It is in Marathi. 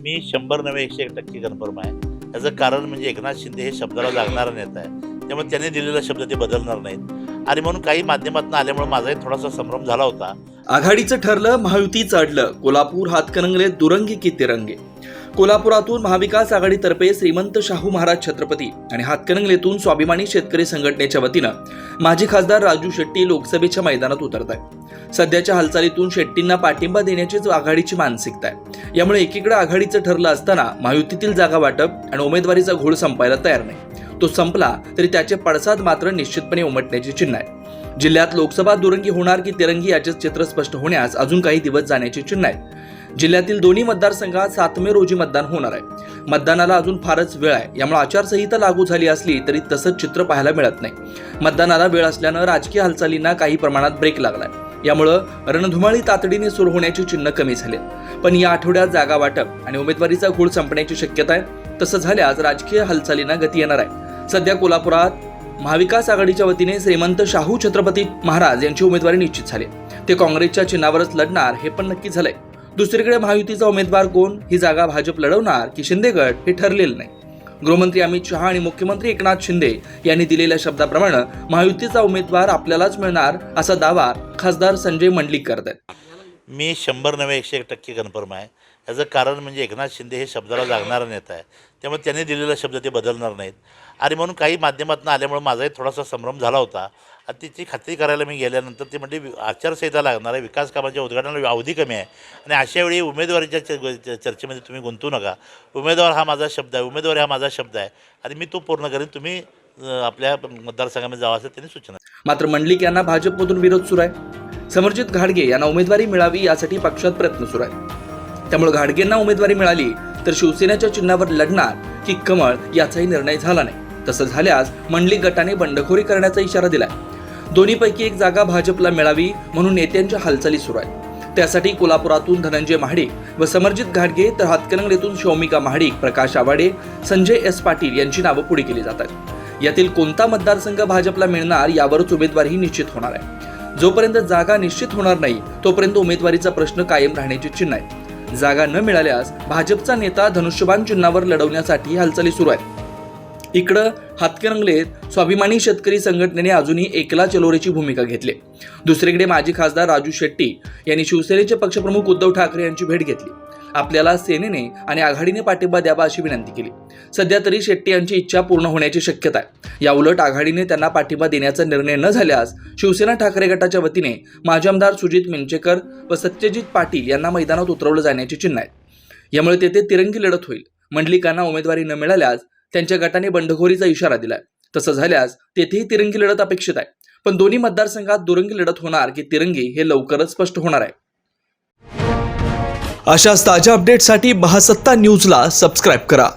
मी 100 नव्हे 101% कन्फर्म आहे. याचं कारण म्हणजे एकनाथ शिंदे हे शब्दाला लागणारा नेता आहे. त्यामुळे त्यांनी दिलेला शब्द ते बदलणार नाहीत आणि म्हणून काही माध्यमातून आल्यामुळे माझाही थोडासा संभ्रम झाला होता. आघाडीचं ठरलं, महायुतीचं अडलं. कोल्हापूर हातकणंगले दुरंगी की तिरंगी. कोल्हापुरातून महाविकास आघाडीतर्फे श्रीमंत शाहू महाराज छत्रपती आणि हातकणंगलेतून स्वाभिमानी शेतकरी संघटनेच्या वतीनं माजी खासदार राजू शेट्टी लोकसभेच्या मैदानात उतरत आहे. सध्याच्या हालचालीतून शेट्टींना पाठिंबा देण्याचीच आघाडीची मानसिकता आहे. यामुळे एकीकडे आघाडीचं ठरलं असताना महायुतीतील जागा वाटप आणि उमेदवारीचा घोळ संपायला तयार नाही. तो संपला तरी त्याचे पडसाद मात्र निश्चितपणे उमटण्याची चिन्ह आहे. जिल्ह्यात लोकसभा दुरंगी होणार की तिरंगी याचे चित्र स्पष्ट होण्यास अजून काही दिवस जाण्याची चिन्ह आहेत. जिल्ह्यातील दोन्ही मतदारसंघात 7 मे रोजी मतदान होणार आहे. मतदानाला अजून फारच वेळ आहे. यामुळे आचारसंहिता लागू झाली असली तरी तसंच चित्र पाहायला मिळत नाही. मतदानाला वेळ असल्यानं राजकीय हालचालींना काही प्रमाणात ब्रेक लागलाय. यामुळं रणधुमाळी तातडीने सुरू होण्याची चिन्ह कमी झाले. पण या आठवड्यात जागा वाटप आणि उमेदवारीचा घोळ संपण्याची शक्यता आहे. तसं झाल्यास राजकीय हालचालींना गती येणार आहे. सध्या कोल्हापुरात महाविकास आघाडीच्या वतीने श्रीमंत शाहू छत्रपती महाराज यांची उमेदवारी निश्चित झाली. ते काँग्रेसच्या चिन्हावरच लढणार हे पण नक्की झालंय. दुसरीकडे महायुतीचा उमेदवार कोण, ही जागा भाजप लढवणार की शिंदे गट, हे ठरलेलं नाही. गृहमंत्री अमित शहा आणि मुख्यमंत्री एकनाथ शिंदे यांनी दिलेल्या शब्दाप्रमाणे महायुतीचा उमेदवार आपल्यालाच मिळणार असा दावा खासदार संजय मंडलिक करत आहेत. मी 100 नव्हे 101% कन्फर्म आहे. याचं कारण म्हणजे एकनाथ शिंदे हे शब्दाला लागणारा नेता आहे. त्यामुळे त्यांनी दिलेला शब्द ते बदलणार नाहीत आणि म्हणून काही माध्यमातून आल्यामुळे माझाही थोडासा संभ्रम झाला होता. आणि तिची खात्री करायला मी गेल्यानंतर ते म्हणजे आचारसंहिता लागणार आहे, विकास कामाच्या उद्घाटनाला अवधी कमी आहे आणि अशा वेळी उमेदवारीच्या चर्चेमध्ये तुम्ही गुंतू नका. उमेदवार हा माझा शब्द आहे, उमेदवारी हा माझा शब्द आहे आणि मी तो पूर्ण करेन. तुम्ही आपल्या मतदारसंघामध्ये जावं असं त्यांनी सूचना. मात्र मंडलिक यांना भाजपमधून विरोध सुरू आहे. समर्जित घाडगे यांना उमेदवारी मिळावी यासाठी पक्षात प्रयत्न सुरू आहे. त्यामुळे घाडगेंना उमेदवारी मिळाली तर शिवसेनेच्या चिन्हावर लढणार की कमळ याचाही निर्णय झाला नाही. तसं झाल्यास मंडलिक गटाने बंडखोरी करण्याचा इशारा दिलाय. दोन्हीपैकी एक जागा भाजपला मिळावी म्हणून नेत्यांच्या हालचाली सुरू आहेत. त्यासाठी कोल्हापुरातून धनंजय महाडिक व समर्जित घाडगे तर हातकणंगलेतून शौमिका महाडिक, प्रकाश आवाडे, संजय एस पाटील यांची नावं पुढे केली जातात. यातील कोणता मतदारसंघ भाजपला मिळणार यावरच उमेदवारीही निश्चित होणार आहे. जोपर्यंत जागा निश्चित होणार नाही तोपर्यंत उमेदवारीचा प्रश्न कायम राहण्याची चिन्ह आहे. जागा न मिळाल्यास भाजपचा नेता धनुष्यबाण चिन्हावर लढवण्यासाठी हालचाली सुरू आहेत. इकडं हातकणंगलेत स्वाभिमानी शेतकरी संघटनेने अजूनही एकला चलोरेची भूमिका घेतली. दुसरीकडे माजी खासदार राजू शेट्टी यांनी शिवसेनेचे पक्षप्रमुख उद्धव ठाकरे यांची भेट घेतली. आपल्याला सेनेने आणि आघाडीने पाठिंबा द्यावा अशी विनंती केली. सध्या तरी शेट्टी यांची इच्छा पूर्ण होण्याची शक्यता आहे. या उलट आघाडीने त्यांना पाठिंबा देण्याचा निर्णय न झाल्यास शिवसेना ठाकरे गटाच्या वतीने माजी आमदार सुजित मिंचेकर व सत्यजित पाटील यांना मैदानात उतरवलं जाण्याची चिन्ह आहेत. यामुळे तेथे तिरंगी लढत होईल. मंडलिकांना उमेदवारी न मिळाल्यास त्यांच्या गटाने बंडखोरीचा इशारा दिलाय. तसं झाल्यास तेथेही तिरंगी लढत अपेक्षित आहे. पण दोन्ही मतदारसंघात दुरंगी लढत होणार की तिरंगी हे लवकरच स्पष्ट होणार आहे. अशाच ताज्या अपडेटसाठी महासत्ता न्यूजला सबस्क्राईब करा.